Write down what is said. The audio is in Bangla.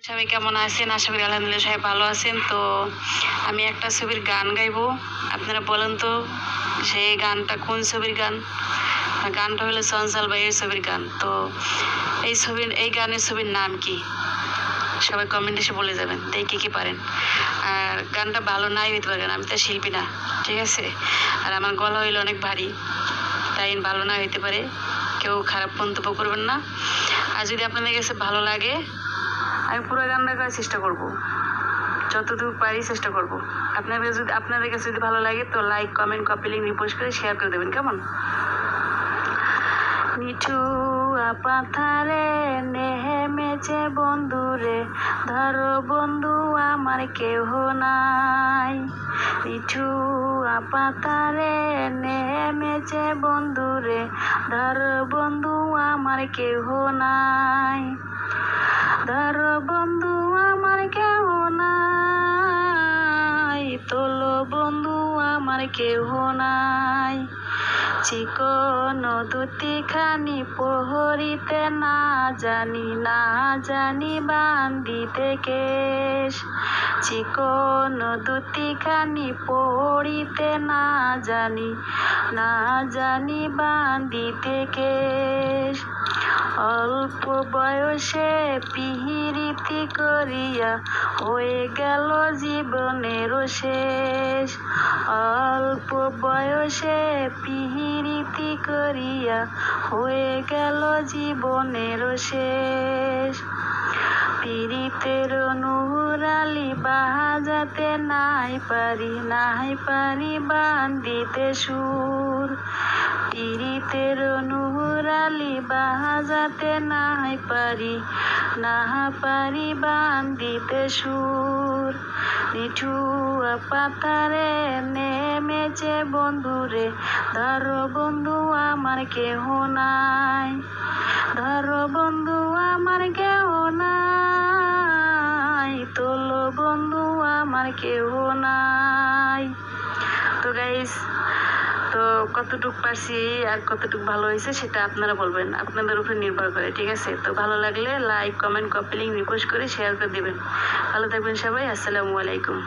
সবাই কেমন আছেন? আশা করি আলহামদুলিল্লাহ সবাই ভালো আছেন। তো আমি একটা ছবির গান গাইবো, আপনারা বলেন তো সেই গানটা কোন ছবির গান? গানটা হলো চঞ্চল ভাইয়ের ছবির গান। তো এই গানের ছবির নাম কি? সবাই কমেন্ট এসে বলে যাবেন, দেখে কি পারেন। আর গানটা ভালো নাই হইতে পারে, আমি তো শিল্পী না, ঠিক আছে? আর আমার গলা হইলো অনেক ভারী, তাই ভালো না হইতে পারে, কেউ খারাপ মন্তব্য করবেন না। আর যদি আপনাদের কাছে ভালো লাগে আমি পুরো গানটা করার চেষ্টা করব, যতটুকু পারি চেষ্টা করব। আপনাদের কাছে যদি ভালো লাগে তো like, comment, copy link, repost করে শেয়ার করে দেবেন, কেমন? নিঠুয়া পাথারে নেমেছে বন্ধুরে, ধরো বন্ধু আমার কেহ নাই। নিঠুয়া পাথারে নেমেছে বন্ধুরে, ধরো বন্ধু আমার কেহ নাই। ধরো বন্ধু আমার কেহ নাই, তোলো বন্ধু আমার কেহ নাই। চিকন দুটিখানি প্রহরিতে না জানি বান্দিতে কেশ। চিকন দুটিখানি প্রহরিতে না জানি বান্দিতে কেশ। অল্প বয়সে পিহিরিতি করিয়া হয়ে গেল জীবনের শেষ। অল্প বয়সে পিহিরিতি করিয়া হয়ে গেল জীবনের শেষ। পীড়িতের নুরালি বাজাতে নাই পারি বান্দিতে সুর। পীড়িতের নুরালি বাজাতে নাই পারি বান্দিতে সুর। নিঠুয়া পাথারে নেমেছে বন্ধুরে, ধরো বন্ধু আমার কেহ নাই। ধরো বন্ধু আমার কেহ নাই, তোলো বন্ধু আমার কেহ নাই। তো গাইস, তো কতটুকু পারছি আর কতটুকু ভালো হয়েছে সেটা আপনারা বলবেন, আপনাদের উপরে নির্ভর করে, ঠিক আছে? তো ভালো লাগলে like, comment, copy link, repost করে শেয়ার করে দিবেন। ভালো থাকবেন সবাই, আসসালামু আলাইকুম।